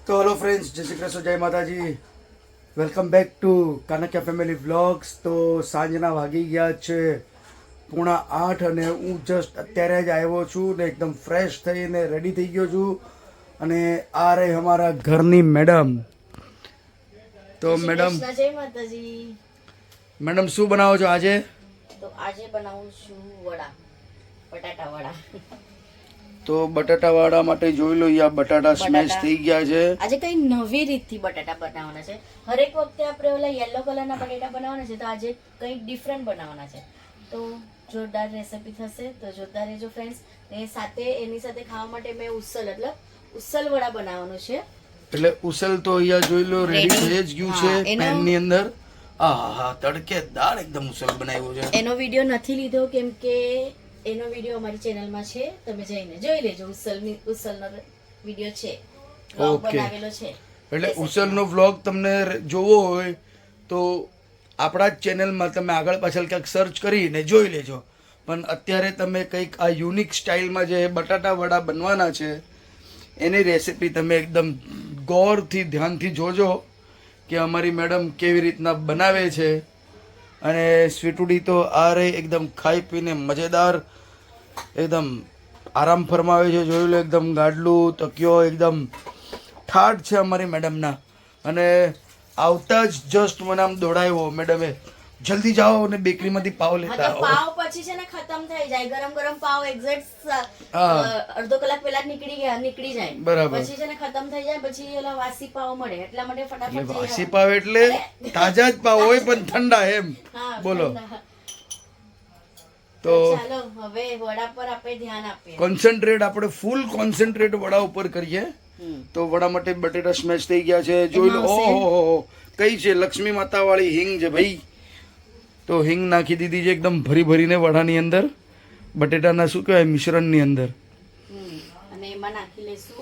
તો hello friends, જય શ્રી કૃષ્ણ, જય Mataji. Welcome back to Kankiya family vlogs. તો સાંજના વાગી ગયા છે 7:30 અને હું જસ્ટ અત્યારે જ આવ્યો છું ને એકદમ ફ્રેશ થઈને રેડી થઈ ગયો છું. અને આ રહી અમારા ઘરની મેડમ. તો મેડમ, જય માતાજી. મેડમ શું બનાવો છો આજે? તો આજે બનાવું છું વડા, બટાટા વડા. તો બટાટા વાળા માટે જોઈ લો, આ બટાટા સ્મેશ થઈ ગયા છે. આજે કઈ નવી રીતથી બટાટા બનાવવાના છે. હરેક વખતે આપણે ઓલા યલો કલરના બટાટા બનાવવાના છે, તો આજે કંઈક ડિફરન્ટ બનાવવાના છે. તો જોરદાર રેસીપી થશે, તો જોતા રહેજો ફ્રેન્ડ્સ. ને સાથે એની સાથે ખાવા માટે મેં ઉસલ વડા બનાવવાનું છે. એટલે ઉસલ તો અહીંયા જોઈ લો રેડી થઈ જ ગયું છે પેન ની અંદર. આહા, તડકેદાર એકદમ ઉસલ બનાવ્યો છે. એનો વિડિયો નથી લીધો કેમ કે એનો વિડિયો અમારી ચેનલમાં છે, તમે જઈને જોઈ લેજો. ઉસલનો વિડિયો છે, વ્લોગ બનાવેલો છે. એટલે ઉસલનો વ્લોગ તમને જોવો હોય તો આપણા જ ચેનલમાં તમે આગળ પાછળ ક્યાંક સર્ચ કરીને જોઈ લેજો. પણ અત્યારે તમે કંઈક આ યુનિક સ્ટાઇલમાં જે બટાટા વડા બનવાના છે એની રેસીપી તમે એકદમ ગૌરથી ધ્યાનથી જોજો કે અમારી મેડમ કેવી રીતના બનાવે છે. અને સ્વીટુડી તો આ રહી એકદમ ખાઈ પીને મજેદાર એકદમ આરામ ફરમાવે છે. જોઈ લો, એકદમ ગાડલું તકિયો એકદમ ઠાઠ છે અમારી મેડમના. અને આવતા જ જસ્ટ મને આમ દોડાવ્યો મેડમે, જલ્દી જાઓ અને બેકરીમાંથી પાવ લેતા આવો. પાવ પછી છે ને ખતમ થઈ જાય. ગરમ ગરમ પાવ એક્ઝેક્ટ અડધો કલાક પહેલા નીકળી જાય. બરાબર. પછી છે ને ખતમ થઈ જાય, પછી ઓલા વાસી પાવ મળે. એટલા માટે ફટાફટ વાસી પાવ એટલે તાજા જ પાવ હોય પણ ઠંડા એમ. બોલો. તો ચાલો હવે વડા પર આપણે ધ્યાન આપીએ. કોન્સન્ટ્રેટ આપણે ફૂલ કોન્સન્ટ્રેટ વડા ઉપર કરીએ. તો વડા માટે બટેટા સ્મેશ થઈ ગયા છે. જોઈ લો, ઓહો, કઈ છે લક્ષ્મી માતા વાળી હિંગ છે ભાઈ. તો હિંગ નાખી દીધી છે એકદમ ભરી ભરીને વડાની અંદર, બટેટાના શું કહેવાય મિશ્રણની અંદર. અને એમાં નાખી લેશું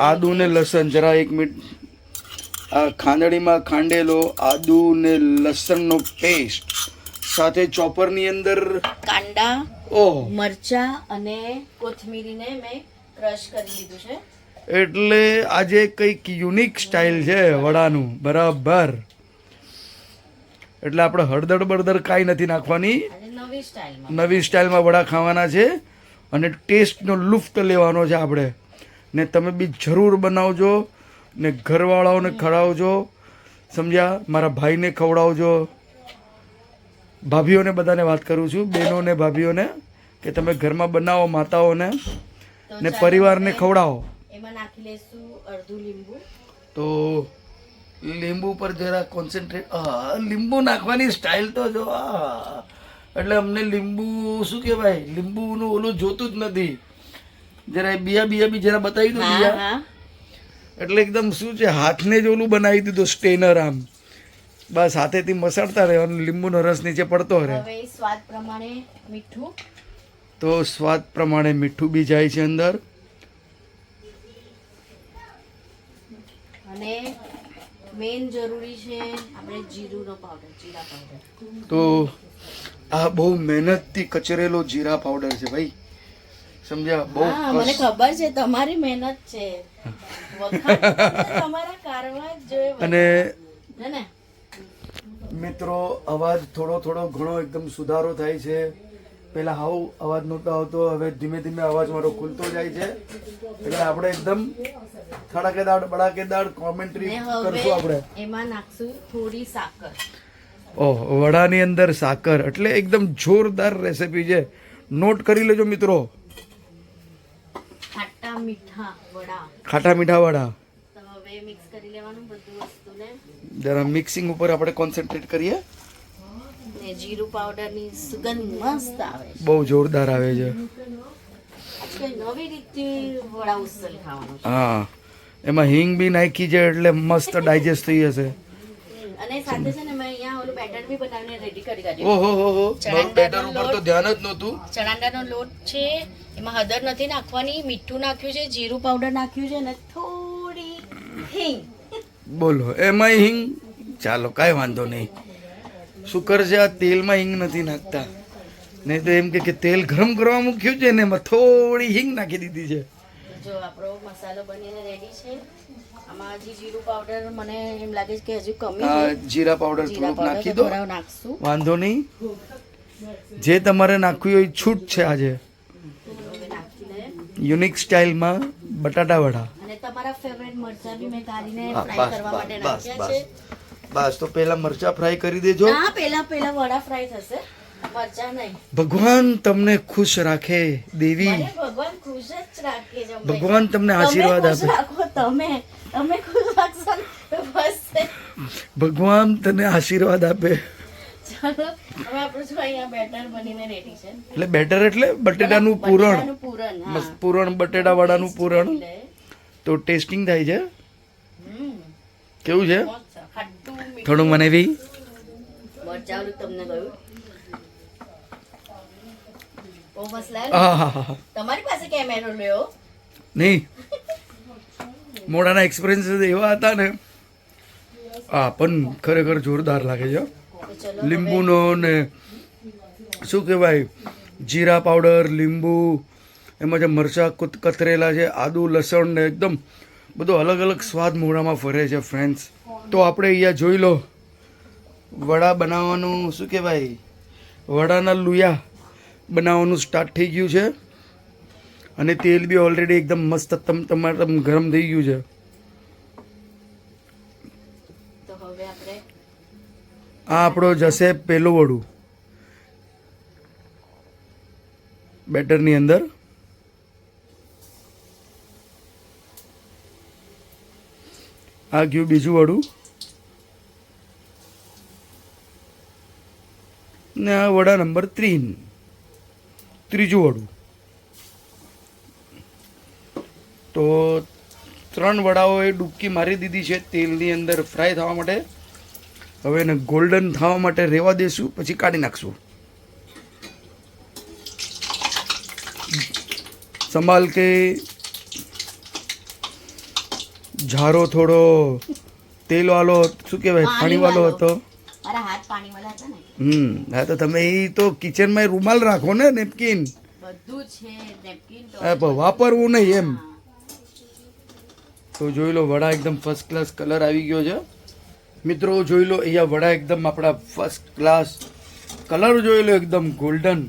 આદુ ને લસણ. જરા 1 મિનિટ. આ ખાંડણીમાં ખાંડેલો આદુ ને લસણનો પેસ્ટ સાથે ચોપરની અંદર કાંદા, ઓહ, મરચા અને કોથમીરીને મેં ક્રશ કરી લીધું છે. એટલે આજે કંઈક યુનિક સ્ટાઇલ છે વડાનું. બરાબર. એટલે આપણે હળદર બળદર કાંઈ નથી નાખવાની, નવી સ્ટાઇલમાં વડા ખાવાના છે અને ટેસ્ટનો લુફ્ત લેવાનો છે આપણે. ને તમે બી જરૂર બનાવજો ને ઘરવાળાઓને ખવડાવજો, સમજ્યા? મારા ભાઈને ખવડાવજો, ભાભીઓને બધાને વાત કરું છું, બહેનોને ભાભીઓને, કે તમે ઘરમાં બનાવો, માતાઓને ને પરિવારને ખવડાવો. એમાં નાખી લેશું અડધું લીંબુ. તો લીંબુ પર જરા કોન્સન્ટ્રેટ. લીંબુ નાખવાની સ્ટાઇલ તો જો. એટલે અમને લીંબુ શું કહેવાય, લીંબુનું ઓલું જોતું જ નથી. જરા બિયા બી જરા બતાવી દો બિયા. એટલે એકદમ શું છે, હાથને જ ઓલું બનાવી દીધું સ્ટેનર આમ. બસ હાથેથી મસળતા રહેવાનું, લીંબુનો રસ નીચે પડતો રહે. હવે સ્વાદ પ્રમાણે મીઠું. તો સ્વાદ પ્રમાણે મીઠું બી જાય છે અંદર. અને મેન જરૂરી છે આપણે જીરુંનો પાવડર, જીરા પાવડર. તો આ બહુ મહેનતથી કચરેલો જીરા પાવડર છે ભાઈ, સમજ્યા? બહુ મને ખબર છે તમારી મહેનત છે. તમારા કારમાં જ જોઈએ. અને મિત્રો, અવાજ થોડો ઘણો એકદમ સુધારો થાય છે. પહેલા હાવ અવાજ નહોતો આવતો, હવે ધીમે ધીમે અવાજ મારો ખુલતો જાય છે. એટલે આપણે એકદમ બડાકેદાર કોમેન્ટ્રી કરશું. આપણે એમાં નાખશું થોડી સાકર. ઓહ, વડાની અંદર સાકર એટલે એકદમ જોરદાર રેસીપી છે. નોટ કરી લેજો મિત્રો. ખાટા મીઠા વડા. તો હવે મિક્સ કરી લેવાનું બધું વસ્તુને. જરા મિક્સિંગ ઉપર આપણે કોન્સન્ટ્રેટ કરીએ. ને જીરું પાવડર ની સુગંધ મસ્ત આવે છે, બહુ જોરદાર આવે છે. નવી રીતથી વડા ઉસલ ખાવાનું છે. હા, એમાં હિંગ બી નાખી છે એટલે મસ્ત ડાયજેસ્ટ થઈ જશે. અને સાથે છે ને મેં અહીંયા ઓલું બેટર બી બનાવીને રેડી કરી કાઢ્યું. ઓહો, બેટર ઉપર તો ધ્યાન જ નહોતું. ચણાદાનો લોટ છે, એમાં હળદર નથી નાખવાની, મીઠું નાખ્યું છે, જીરું પાવડર નાખ્યું છે અને થોડી હિંગ. બોલો, એમાં હિંગ. ચાલો, કાંઈ વાંધો નહીં. શુકર છે આ તેલમાં હિંગ નથી નાખતા, નહીં તો એમ કે તેલ ગરમ કરવા મૂક્યું છે ને એમાં થોડી હિંગ નાખી દીધી છે. જો આપણો મસાલો બનીને રેડી છે. આમાં હજી જીરું પાવડર મને એમ લાગે છે કે હજુ કમી આ છે. જીરા પાવડર જીરા થોડુંક પાવડર નાખી તો દો, થોડા નાખશું. વાંધો નહીં. જે તમારે નાખવું હોય એ છૂટ છે આજે. હવે નાખી દઈએ. યુનિક સ્ટાઇલમાં બટાટા વડા. અને તમારા ફેવરેટ મરચાં બી મેં કાઢીને હા, ફ્રાય બસ કરવા માટે બસ નાખ્યા છે. બસ તો પેલા મરચા ફ્રાય કરી દેજો. ના, પેલા વડા ફ્રાય થશે, મરચાં નહીં. ભગવાન તમને ખુશ રાખે દેવી. મને ભગવાન ખુશ જ રાખે છે ભાઈ. ભગવાન તમને તમે આશીર્વાદ ખુશ આપે. રાખો, તમે ખુશ રાખશો ને તો બસ છે. ભગવાન તને આશીર્વાદ આપે. ચાલો હવે આપણું જો અહીંયા બેટર બનીને રેડી છે. એટલે બેટર એટલે બટેટાનું પૂરણ. બટાકાનું પૂરણ, હા. મસ્ત પૂરણ, બટેટા વડાનું પૂરણ. લે. તો ટેસ્ટિંગ થાય છે. હમ, કેવું છે? મસ્ત. ખાટું, મીઠું. થોડું મને બી. મરચાં તમને ગયું? બહુ મસ્ત લાગે. આહાહા. તમારી પાસે કેમેરો લ્યો. નહીં, મોડાના એક્સપિરિયન્સ એવા હતા ને. હા, પણ ખરેખર જોરદાર લાગે છે. તો ચલો લીંબુનો ને શું કહેવાય, જીરા પાવડર, લીંબુ, એમાં જે મરચાં કતરેલા છે, આદુ લસણ ને એકદમ બધો અલગ અલગ સ્વાદ મોઢામાં ફરે છે ફ્રેન્ડ્સ. તો આપણે અહીંયા જોઈ લો, વડા બનાવવાનું શું કહેવાય, વડાના લુયા બનાવવાનું સ્ટાર્ટ થઈ ગયું છે. અને તેલ બી ઓલરેડી એકદમ મસ્ત તમારે ગરમ થઈ ગયું છે. તો હવે આપણે આ આપણો જશે પેલું વડું બેટરની અંદર. આ ગયું બીજું વડું ને આ વડા નંબર 3, ત્રીજું વડું. તો 3 વડાઓએ ડૂબકી મારી દીધી છે તેલની અંદર ફ્રાય થવા માટે. હવે એને ગોલ્ડન થવા માટે રહેવા દેશું, પછી કાઢી નાખશું. સંભાલ કે ઝારો થોડો તેલ વાળો શું કહેવાય, પાણી વાળો હતો. મારા હાથ પાણીવાળા હતા ને. હા, તો તમે એ તો કિચનમાં રૂમાલ રાખો ને, નેપકિન. બધું છે, નેપકિન તો હા, પણ વાપરવું નહીં એમ. તો જોઈ લો, વડા એકદમ ફર્સ્ટ ક્લાસ કલર આવી ગયો છે મિત્રો. જોઈ લો અહીંયા વડા એકદમ આપણા ફર્સ્ટ ક્લાસ કલર જોઈ લો, એકદમ ગોલ્ડન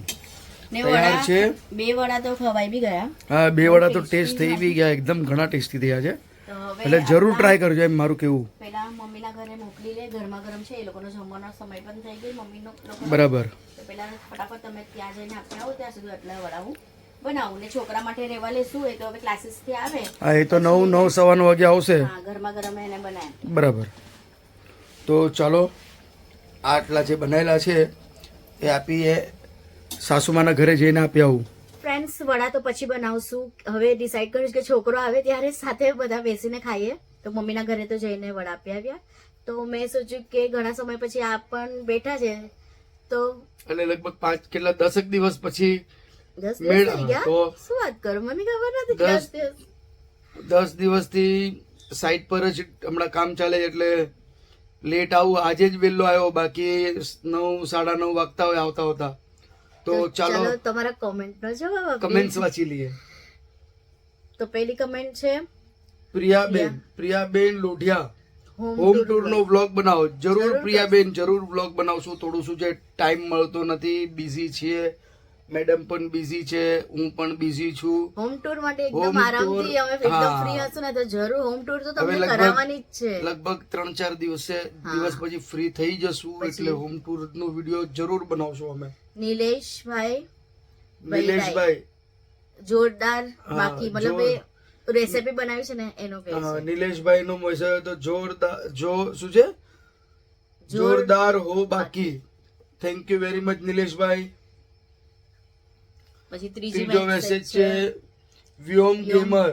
ને તૈયાર છે. બે વડા તો ખવાઈ બી ગયા. હા, 2 વડા તો ટેસ્ટ થઈ બી ગયા, એકદમ ઘણા ટેસ્ટી થયા છે. તો હવે એટલે જરૂર ટ્રાય કરજો એમ મારું કેવું. પેલા મમ્મીના ઘરે મોકલી લે, ગરમા ગરમ છે, એ લોકોનો જમવાનો સમય પણ થઈ ગયો મમ્મીનો લોકોનો. બરાબર. તો પેલા ફટાફટ તમે ત્યાં જઈને આપી આવો, ત્યાં સુધી આટલા વડા હું બનાવું. ને છોકરા માટે રહેવા લેશું, એ તો હવે ક્લાસીસ થી આવે. હા, એ તો 9, 9:15 વાગે આવશે. હા, ગરમા ગરમ એને બનાય. બરાબર. તો ચાલો, આટલા જે બનાવેલા છે એ આપીએ સાસુમાના ઘરે જઈને આપી આવું. ફ્રેન્ડ્સ, વડા તો પછી બનાવશું. હવે ડિસાઈડ કરીશ કે છોકરો આવે ત્યારે સાથે બધા બેસીને ખાઈએ. તો મમ્મીના ઘરે તો જઈને વડા આપી આવ્યા. તો મેં સોચ્યું કે ઘણા સમય પછી આ પણ બેઠા છે તો અને લગભગ 5 કેટલા 10 દિવસ પછી 10 મેળ, દિવસ થઈ ગયા. તો શું વાત કરો, મને ખબર નથી કે 10 દિવસથી સાઈટ પર જ હમણાં કામ ચાલે છે એટલે લેટ આવું. આજે જ વહેલો આવ્યો, બાકી 9, 9:30 વાગતા હોય આવતા હોતા. તો ચાલો તમારા કોમેન્ટનો જવાબ આપીએ. કમેન્ટ્સ વાંચી લઈએ. તો પહેલી કમેન્ટ છે પ્રિયાબેન લોઢિયા, હોમ ટૂર નો વ્લોગ બનાવો. જરૂર પ્રિયાબેન, જરૂર વ્લોગ બનાવશું. થોડું શું છે, ટાઈમ મળતો નથી, બિઝી છીએ. મેડમ પણ બિઝી છે, હું પણ બિઝી છું. હોમ ટૂર માટે Home એકદમ આરામથી tour, અમે એકદમ હા. ફ્રી હશું ને તો જરૂર હોમ ટૂર તો હવે તમને કરાવવાની જ છે. લગભગ 3-4 દિવસ પછી ફ્રી થઈ જશું, એટલે હોમ ટૂર નો વિડીયો જરૂર બનાવશું અમે. નિલેશભાઈ નિલેશભાઈ, જોરદાર, હા, બાકી મતલબ એ રેસીપી બનાવી છે ને એનો કહે છે. નિલેશભાઈ નો મેસેજ તો જોરદાર, શું છે, જોરદાર હો બાકી. થેન્ક યુ વેરી મચ નિલેશભાઈ. પછી ત્રીજો મેસેજ છે વ્યોમ ગેમર,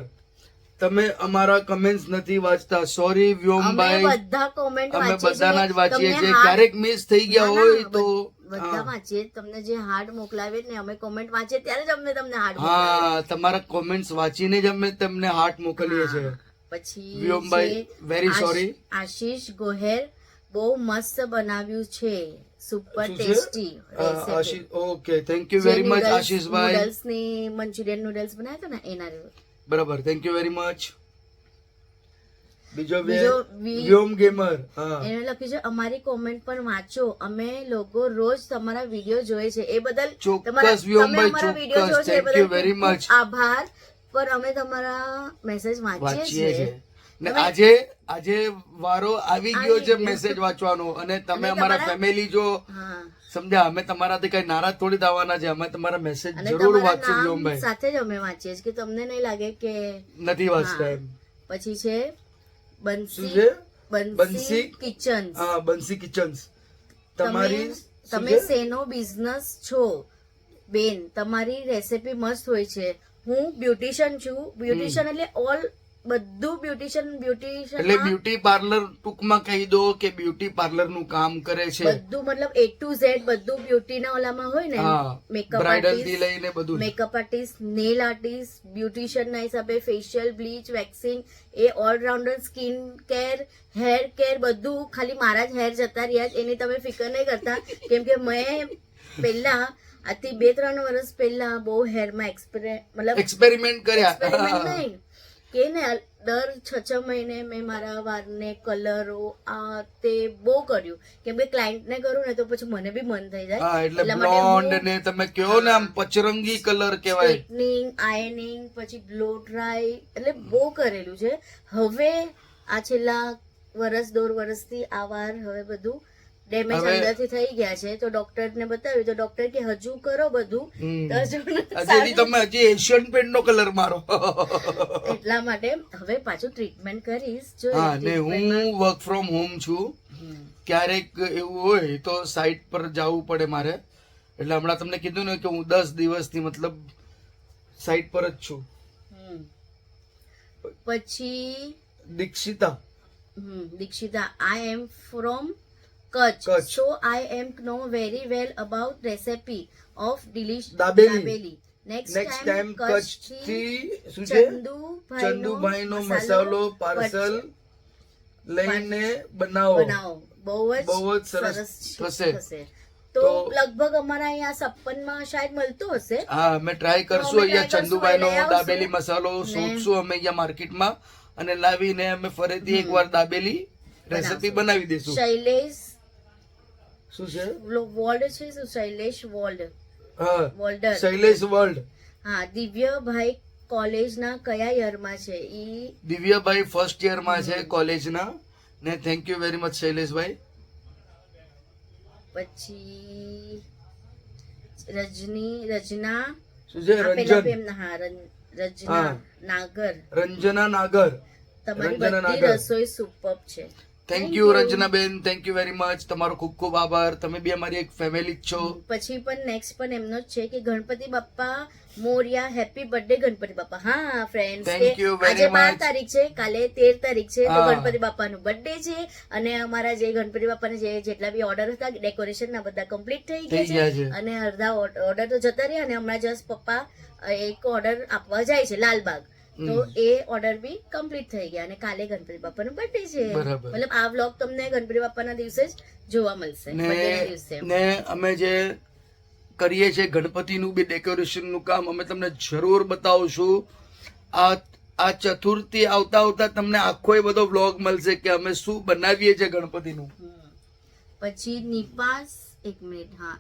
તમે અમારા કમેન્ટ્સ નથી વાંચતા, સોરી અમે વ્યોમભાઈ. બધા કોમેન્ટ અમે વાંચીએ બધાના જ વાંચીએ તમને છીએ, હાર્ડ- ક્યારેક મિસ થઈ ગયા ના, હોય ના, તો બધા વાંચીએ. તમને જે હાર્ડ મોકલાવે ને અમે કોમેન્ટ વાંચીએ ત્યારે જ અમને તમને હાર્ડ હા, તમારા કોમેન્ટ્સ વાંચીને જ અમે તમને હાર્ટ મોકલીએ છીએ. પછી વ્યોમભાઈ, છે very sorry. આશીષ ગોહેર, બહુ મસ્ત બનાવ્યું છે, સુપર શું છે? Tasty okay, thank you very much આશીષભાઈ. નૂડલ્સ ની મંચુરિયન નૂડલ્સ બનાવ્યા હતા ને એના બરાબર, થેન્ક યુ વેરી મચ. બીજો વી- વ્યોમ ગેમર. હા એને લખ્યું છે અમારી કોમેન્ટ પણ વાંચો, અમે લોકો રોજ તમારા વિડીયો જોઈએ છે, એ બદલ ચોક્કસ વ્યોમભાઈ, અમારા વિડીયો ચોક્કસ. જોયો છે એ Thank you બદલ very ખૂબ ખૂબ much. આભાર. પર અમે તમારા મેસેજ વાંચીએ વાંચીએ છીએ. છે ને તમે- આજે વારો આવી ગયો છે મેસેજ વાંચવાનો, અને તમે અમારા તમારા- ફેમિલી જો હા, સમજ્યા, અમે તમારાથી કઈ નારાજ થોડી થવાના છે, અમે તમારા મેસેજ અને જરૂર તમારા વાંચશું નામ વ્યોમભાઈ. સાથે જ અમે વાંચીએ છીએ, કે તમને નહીં લાગે કે નથી વાંચતા હા. એમ. પછી છે શું બંસી છે? બંસી બંસી કિચન્સ. હા, બંસી કિચન્સ. તમારી શું તમે છે? શેનો બિઝનેસ છો બેન? તમારી રેસીપી મસ્ત હોય છે. હું બ્યુટિશિયન છું. બ્યુટિશિયન એટલે ઓલ બધું બ્યુટિશિયન એટલે બ્યુટી પાર્લર ટૂંકમાં કહી દો કે બ્યુટી પાર્લર નું કામ કરે છે. બધું, મતલબ A to Z બધું બ્યુટી ના ઓલામાં હોય ને. હા, મેકઅપ બ્રાઇડલ થી લઈને બધું જ. Makeup artist, nail artist, beautician ના હિસાબે ફેશિયલ, બ્લીચ, વેક્સિંગ, એ allrounder, skin care, hair care, બધું. ખાલી મારા જ હેર જતા રહ્યા છે એની તમે ફિકર નહીં કરતા, કેમ કે મેં પહેલા આથી 2-3 વર્ષ પહેલા બહુ હેરમાં મતલબ એક્સપેરિમેન્ટ કર્યા. experiment નહીં કે ને, દર 6 મહિને મેં મારા વાળને કલરો આ તે બહુ કર્યું, કેમ કે ક્લાયન્ટ ને કરું ને તો પછી મને બી મન થઈ જાય. હા, એટલે એટલા માટે બ્લોન્ડ હું ને તમે કયો ને આમ પચરંગી કલર કહેવાય. સ્ટ્રેટનિંગ, આયનિંગ, પછી બ્લો ડ્રાય, એટલે બહુ કરેલું છે. હવે આ છેલ્લા દોઢ વર્ષથી આ વાર હવે બધું ડેમેજ હવે- અંદરથી થઈ ગયા છે, તો ડોક્ટર ને બતાવ્યું તો ડોક્ટર કે હજુ કરો બધું હમ. તો હજુ હજી સારું. તમે હજી એશિયન પેન્ટ નો કલર મારો. એટલા માટે હવે પાછું ટ્રીટમેન્ટ કરીશ. જો હા, ને હું વર્ક ફ્રોમ હોમ છું. ક્યારેક એવું હોય તો સાઇટ પર જવું પડે મારે, એટલે હમણાં તમને કીધું ને કે હું 10 દિવસથી મતલબ સાઇટ પર જ છું. પછી Dikshita. Dikshita, I am from Kutch, Kutch. So I am know very well about recipe of dabeli. Next next time time Kutch કચ્છથી શું છે, ચંદુભાઈનો ચંદુભાઈનો મસાલો પાર્સલ લઈને બનાવો. બનાવો. બહુ જ સરસ થશે. તો તો- લગભગ અમારા અહીંયા 56 માં શાયદ મળતો હશે. હા, અમે ટ્રાય કરશું. અમે try અહીંયા કરશું, ચંદુભાઈનો લઈ આવશું. દાબેલી મસાલો શોધશું અમે અહીંયા માર્કેટમાં, અને લાવીને અમે ફરીથી એકવાર દાબેલી રેસીપી બનાવી દઈશું. શૈલેષ શું છે? વોલ્ડ છે શું? શૈલેષ વોલ્ડ હા, વોલ્ડર. શૈલેષ વર્લ્ડ. હા, દિવ્યભાઈ કોલેજના કયા યરમાં છે? ઈ દિવ્યાભાઈ ફર્સ્ટ યરમાં છે કોલેજના, ને થેન્ક યુ વેરી મચ શૈલેષભાઈ. પછી રજના શું છે? આ પેલા રંજન. એમના, હા, રજના હા. નાગર. રંજના નાગર. તમારી રંજના બધી નાગર. રસોઈ સુપર છે. થેન્ક યુ રંજનાબેન, થેન્ક યુ વેરી મચ. તમારો ખૂબ ખૂબ આભાર. તમે બી અમારી એક ફેમિલી જ છો. પછી પણ નેક્સ્ટ પણ એમનો જ છે કે ગણપતિ બાપ્પા મોરિયા, હેપી બર્થડે ગણપતિ બાપ્પા. હા ફ્રેન્ડ્સ, Thank you very આજે 12 much. તારીખ છે, કાલે 13 તારીખ છે, તો હા. ગણપતિ બાપાનું બર્થડે છે. અને અમારા જે ગણપતિ બાપાના જેટલા બી ઓર્ડર હતા ડેકોરેશન ના બધા કમ્પ્લીટ થઈ થઈ ગયા ગયા છે. છે, અને અડધા ઓર્ડર તો જતા રહ્યા, અને હમણાં જસ્ટ પપ્પા એક ઓર્ડર આપવા જાય છે લાલબાગ, તો એ ઓર્ડર બી કમ્પ્લીટ થઈ ગયા, અને કાલે ગણપતિ બાપાનો બર્થડે છે. બરાબર. મતલબ આ વ્લોગ તમને ગણપતિ બાપાના દિવસે જ જોવા મળશે, બર્થડેના દિવસે. ને અમે જે કરીએ છીએ ગણપતિનું બી ડેકોરેશનનું કામ, અમે તમને જરૂર બતાવશું. આ ચતુર્થી આવતા તમને આખો એ બધો વ્લોગ મળશે કે અમે શું બનાવીએ છીએ ગણપતિનું. પછી નિપાસ, એક મિનિટ, હા,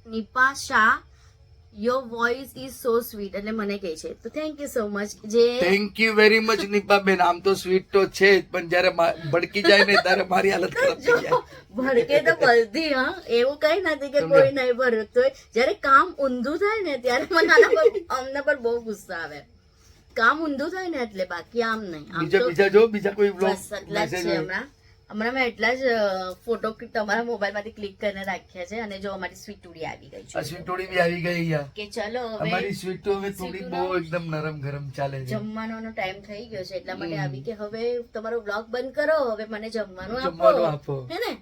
Nipasha, your voice is so sweet, એટલે મને કહે છે, તો થેન્ક યુ સો મચ. જે થેન્ક યુ વેરી મચ નિપાબેન. આમ તો સ્વીટ તો છે જ, પણ જયારે ભડકી જાય ને ત્યારે મારી હાલત ખરાબ થઈ જાય. ભડકે તો બધી, હા, એવું કઈ નથી કે કોઈ નહીં ભડકતો હોય. જયારે કામ ઊંધું થાય ને ત્યારે મને અમને પર બહુ ગુસ્સા આવે. કામ ઊંધું થાય ને એટલે, બાકી આમ નહીં. આમ તો બીજા કોઈ વ્લોગ બસ એટલા જ છે. હમણાં મેં એટલા જ ફોટો તમારા મોબાઈલ માંથી ક્લિક કરીને રાખ્યા છે. અને જો અમારી સ્વીટુડી આવી ગઈ છે, આ સ્વીટોડી બી આવી ગઈ અહીંયા. કે ચલો હવે અમારી સ્વીટો હવે થોડી બહુ એકદમ નરમ ગરમ ચાલે છે. જમવાનો ટાઈમ થઈ ગયો છે, એટલા માટે આવી કે હવે તમારો વ્લોગ બંધ કરો, હવે મને જમવાનું જમવાનું આપો, આપો. હે ને?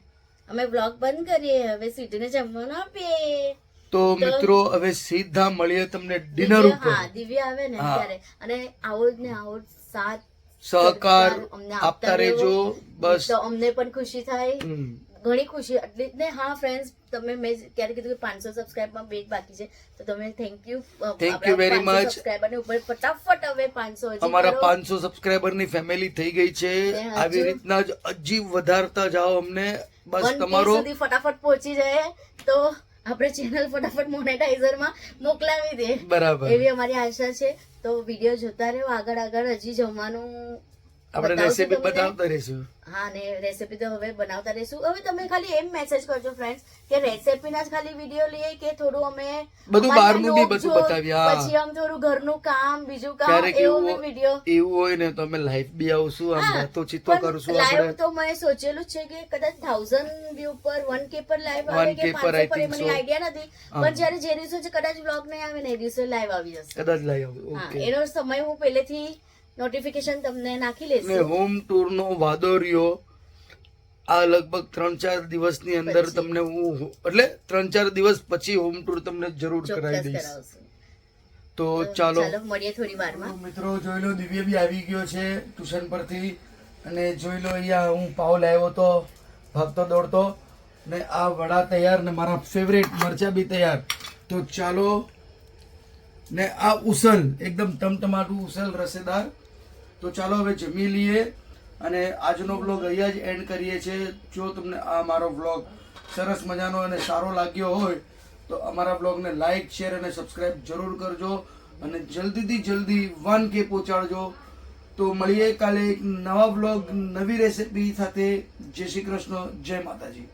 અમે વ્લોગ બંધ કરીએ, હવે સ્વીટીને જમવાનું આપીએ. તો મિત્રો હવે સીધા મળીએ તમને ડિનર ઉપર. હા, દિવ્યા આવે ને હા. ત્યારે, અને આવો જ ને આવો જ સાથ સહકાર અમને આપતા રહેજો. બસ તો અમને પણ ખુશી થાય. હમ. ઘણી ખુશી એટલી જ ને. હા ફ્રેન્ડ્સ, તમે મેં ક્યારે કીધું કે 500 સબસ્ક્રાઇબમાં 2 બાકી છે, તો તમે થેન્ક યુ very much. સબસ્ક્રાઇબરની ઉપર ફટાફટ હવે 500 હજી અમારા કરો. 500 સબસ્ક્રાઇબરની ફેમિલી થઈ ગઈ છે. ને હજુ આવી રીતના જ હજી વધારતા જાઓ અમને. બસ 1K તમારો સુધી ફટાફટ પહોંચી જાય તો આપણે ચેનલ ફટાફટ મોનેટાઇઝરમાં મોકલાવી દે, બરાબર. એવી અમારી આશા છે. તો વિડીયો જોતા રહ્યો, આગળ હજી જમવાનું આપણે બતાવશું રેસીપી તમને. બતાવતા રહીશું. હા, ને રેસીપી તો હવે બનાવતા રહીશું. હવે તમે ખાલી એમ મેસેજ કરજો ફ્રેન્ડ્સ કે રેસીપીના જ ખાલી વિડીયો લઈએ કે થોડું અમે બધું અમારા બહારનું બી બધું નોકઝોક, બતાવીએ, હા. પછી આમ થોડું ઘરનું કામ, બીજું કામ, ક્યારેક એવું બી વિડીયો. એવું હોય ને તો અમે લાઈવ બી આવશું, આમ વાતો ચીતો કરશું લાઈવ આપણે. તો મેં સોચેલું જ છે કે કદાચ 1000 વ્યૂ પર 1K પર લાઈવ આવે 1K કે પર 500 I પર, એ think મને so. આઈડિયા નથી. પણ જ્યારે જે દિવસે છે કદાચ વ્લોગ નહીં આવે ને એ દિવસે લાઈવ આવી જશે. કદાચ લાઈવ હા, ઓકે. એનો સમય હું પહેલેથી નોટિફિકેશન તમને નાખી ને લેશું. હોમ ટૂર નો વાદો રહ્યો આ લગભગ 3-4 દિવસની અંદર પછી. તમને હું એટલે 3-4 દિવસ પછી હોમ ટૂર તમને જરૂર ચોક્કસ કરાવી દઈશ. કરાવશું. તો તો ચાલો મળીએ થોડી વારમાં. મિત્રો, જોઈ લો દિવ્ય બી આવી ગયો છે ટ્યુશન પરથી, અને જોઈ લો અહીંયા હું પાવ લાવ્યો તો ભાગતો દોડતો, ને આ વડા તૈયાર, ને મારા ફેવરેટ મરચા બી તૈયાર. તો ચાલો, ને આ ઉસલ એકદમ ટમટમાટું ઉસલ રસેદાર. તો ચાલો હવે જમી લઈએ અને આજનો વ્લોગ અહીંયા જ એન્ડ કરીએ છીએ. જો તમને આ મારો વ્લોગ સરસ મજાનો અને સારો લાગ્યો હોય તો અમારા બ્લોગને લાઈક, શેર અને સબસ્ક્રાઇબ જરૂર કરજો, અને જલ્દીથી જલ્દી 1K પહોંચાડજો. તો મળીએ કાલે એક નવા બ્લોગ, નવી રેસીપી સાથે. જય શ્રી કૃષ્ણ, જય માતાજી.